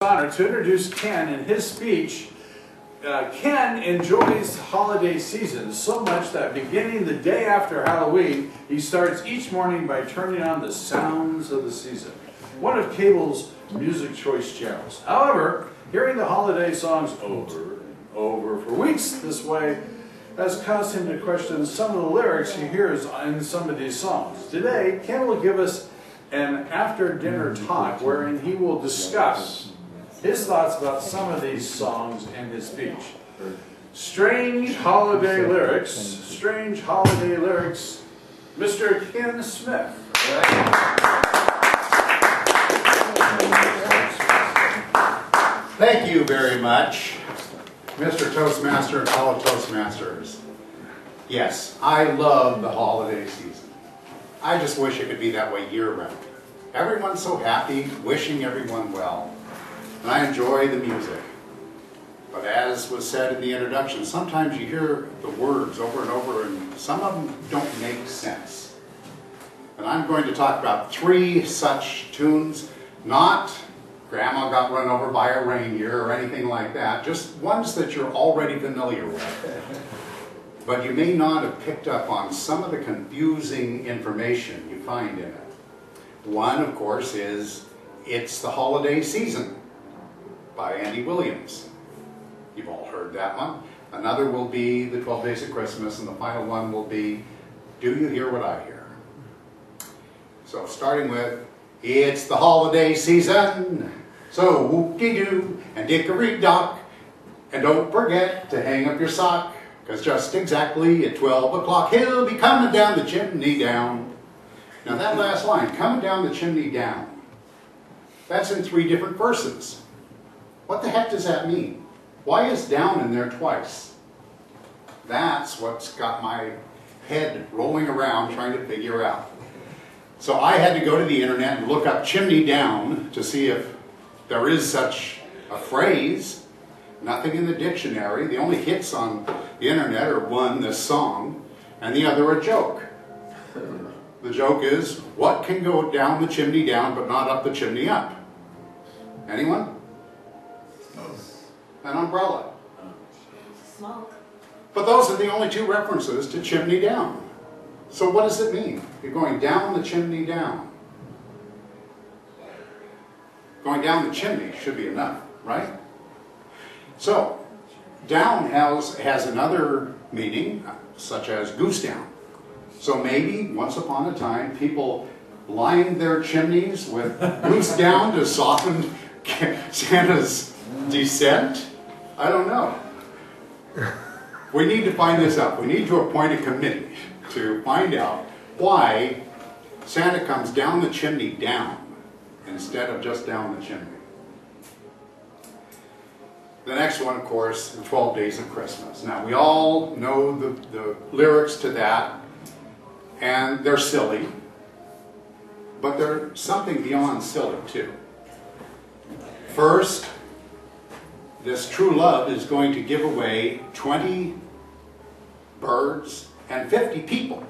honor to introduce Ken in his speech. Ken enjoys holiday season so much that beginning the day after Halloween, he starts each morning by turning on the sounds of the season, one of cable's music choice channels. However, hearing the holiday songs over and over for weeks this way has caused him to question some of the lyrics he hears in some of these songs. Today, Ken will give us an after-dinner talk wherein he will discuss his thoughts about some of these songs in his speech. Strange holiday lyrics, Mr. Ken Smith. Thank you very much, Mr. Toastmaster and fellow Toastmasters. Yes, I love the holiday season. I just wish it could be that way year-round. Everyone's so happy, wishing everyone well. And I enjoy the music. But as was said in the introduction, sometimes you hear the words over and over and some of them don't make sense. And I'm going to talk about 3 such tunes, not Grandma Got Run Over by a Reindeer or anything like that, just ones that you're already familiar with. But you may not have picked up on some of the confusing information you find in it. One, of course, is It's the Holiday Season by Andy Williams. You've all heard that one. Another will be The 12 Days of Christmas, and the final one will be Do You Hear What I Hear? So starting with It's the Holiday Season, so whoop-de-doo and dickory-dock, and don't forget to hang up your sock, because just exactly at 12 o'clock he'll be coming down the chimney down. Now that last line, coming down the chimney down, that's in 3 different verses. What the heck does that mean? Why is down in there twice? That's what's got my head rolling around trying to figure out. So I had to go to the internet and look up chimney down to see if there is such a phrase. Nothing in the dictionary. The only hits on the internet are one, this song, and the other a joke. The joke is, what can go down the chimney down but not up the chimney up? Anyone? An umbrella. Smoke. But those are the only 2 references to chimney down. So what does it mean? You're going down the chimney down. Going down the chimney should be enough, right? So, down has another meaning, such as goose down. So maybe, once upon a time, people lined their chimneys with goose down to soften Santa's descent? I don't know. We need to find this out. We need to appoint a committee to find out why Santa comes down the chimney down instead of just down the chimney. The next one, of course, the 12 Days of Christmas. Now, we all know the lyrics to that, and they're silly, but they're something beyond silly, too. First, this true love is going to give away 20 birds and 50 people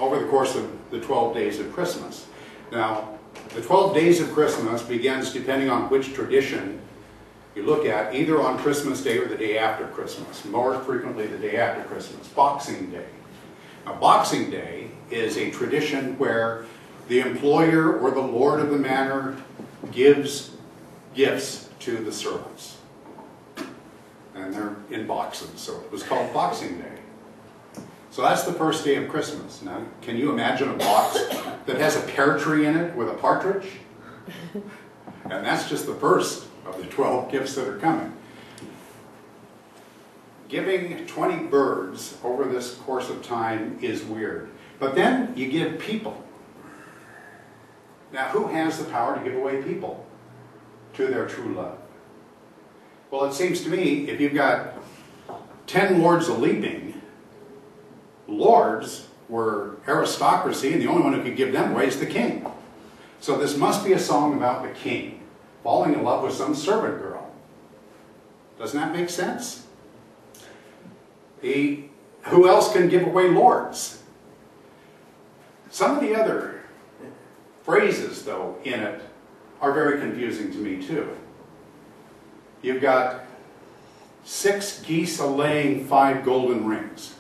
over the course of the 12 days of Christmas. Now, the 12 days of Christmas begins, depending on which tradition you look at, either on Christmas Day or the day after Christmas, more frequently the day after Christmas, Boxing Day. Now, Boxing Day is a tradition where the employer or the lord of the manor gives gifts to the servants. And they're in boxes, so it was called Boxing Day. So that's the first day of Christmas. Now, can you imagine a box that has a pear tree in it with a partridge? And that's just the first of the 12 gifts that are coming. Giving 20 birds over this course of time is weird. But then you give people. Now, who has the power to give away people to their true love? Well, it seems to me, if you've got 10 lords a-leaping, lords were aristocracy, and the only one who could give them away is the king. So this must be a song about the king falling in love with some servant girl. Doesn't that make sense? Who else can give away lords? Some of the other phrases, though, in it are very confusing to me, too. you've got 6 geese laying 5 golden rings.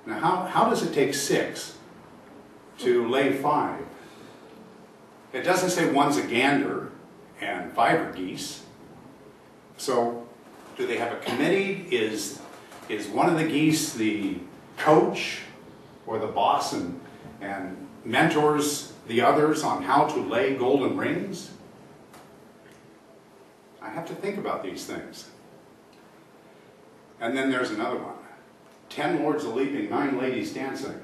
Now how does it take 6 to lay 5? It doesn't say one's a gander and 5 are geese. So do they have a committee? Is one of the geese the coach or the boss and mentors the others on how to lay golden rings? I have to think about these things. And then there's another one. 10 lords a-leaping, 9 ladies dancing.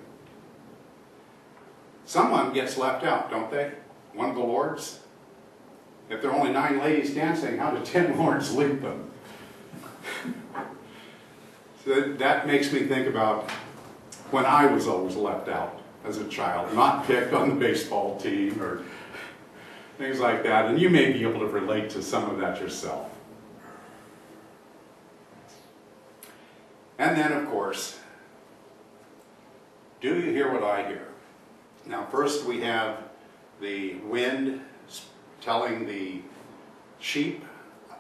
Someone gets left out, don't they? One of the lords? If there are only 9 ladies dancing, how do 10 lords leap them? So that makes me think about when I was always left out as a child, not picked on the baseball team or things like that. And you may be able to relate to some of that yourself. And then, of course, do you hear what I hear? Now, first we have the wind telling the sheep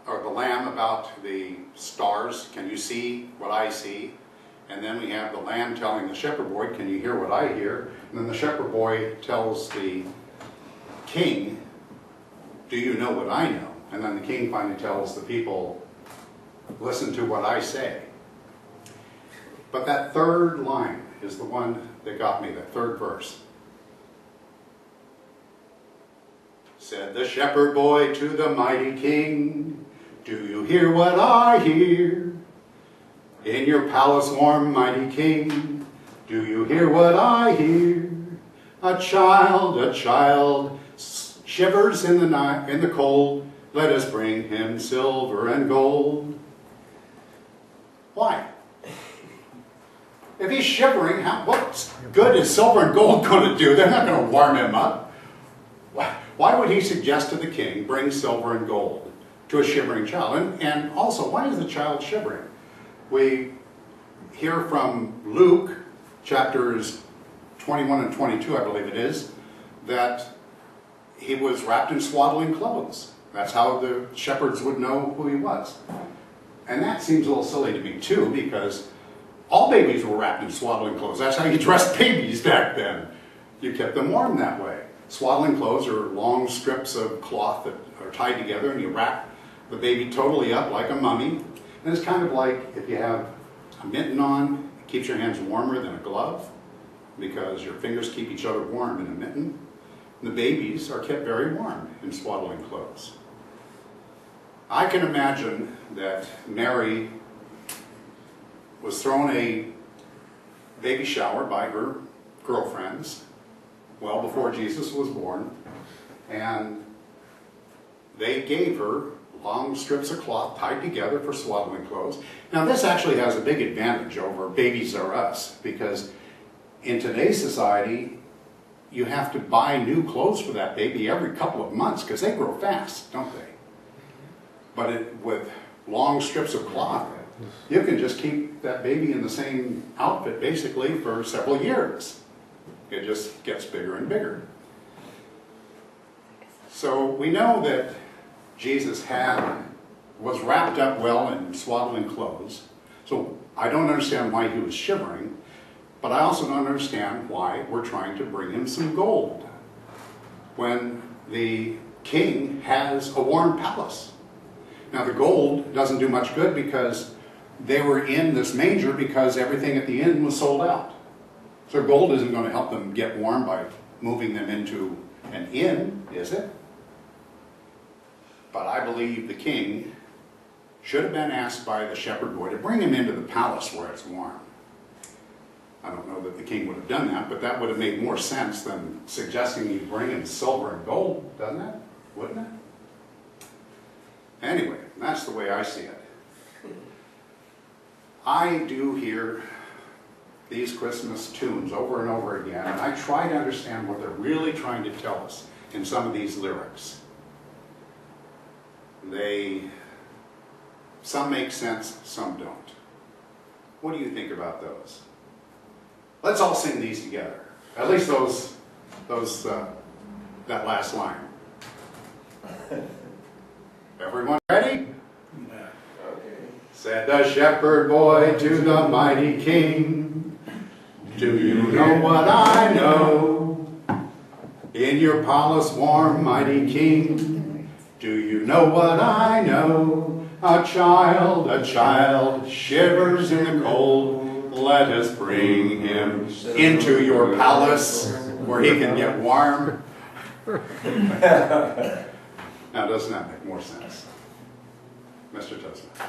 or the lamb about the stars. Can you see what I see? And then we have the lamb telling the shepherd boy, can you hear what I hear? And then the shepherd boy tells the king, do you know what I know? And then the king finally tells the people, listen to what I say. But that third line is the one that got me, that third verse. Said the shepherd boy to the mighty king, do you hear what I hear? In your palace warm, mighty king, do you hear what I hear? A child shivers in the night, in the cold. Let us bring him silver and gold. Why? If he's shivering, what good is silver and gold going to do? They're not going to warm him up. Why would he suggest to the king, bring silver and gold to a shivering child? And also, why is the child shivering? We hear from Luke, chapters 21 and 22, I believe it is, that he was wrapped in swaddling clothes. That's how the shepherds would know who he was. And that seems a little silly to me too, because all babies were wrapped in swaddling clothes. That's how you dressed babies back then. You kept them warm that way. Swaddling clothes are long strips of cloth that are tied together, and you wrap the baby totally up like a mummy. And it's kind of like if you have a mitten on, it keeps your hands warmer than a glove because your fingers keep each other warm in a mitten. And the babies are kept very warm in swaddling clothes. I can imagine that Mary was thrown a baby shower by her girlfriends well before Jesus was born, and they gave her long strips of cloth tied together for swaddling clothes. Now this actually has a big advantage over Babies R Us, because in today's society you have to buy new clothes for that baby every couple of months because they grow fast, don't they? But with long strips of cloth, you can just keep that baby in the same outfit basically for several years. It just gets bigger and bigger. So we know that Jesus was wrapped up well in swaddling clothes. So I don't understand why he was shivering, but I also don't understand why we're trying to bring him some gold when the king has a warm palace. Now the gold doesn't do much good because they were in this manger because everything at the inn was sold out. So gold isn't going to help them get warm by moving them into an inn, is it? But I believe the king should have been asked by the shepherd boy to bring him into the palace where it's warm. I don't know that the king would have done that, but that would have made more sense than suggesting he bring him silver and gold, doesn't it? Wouldn't it? Anyway, that's the way I see it. I do hear these Christmas tunes over and over again, and I try to understand what they're really trying to tell us in some of these lyrics. Some make sense, some don't. What do you think about those? Let's all sing these together. At least that last line. Everyone ready? Said the shepherd boy to the mighty king, do you know what I know? In your palace warm, mighty king, do you know what I know? A child shivers in the cold. Let us bring him into your palace where he can get warm. Now, doesn't that make more sense? Mr. Toastmaster.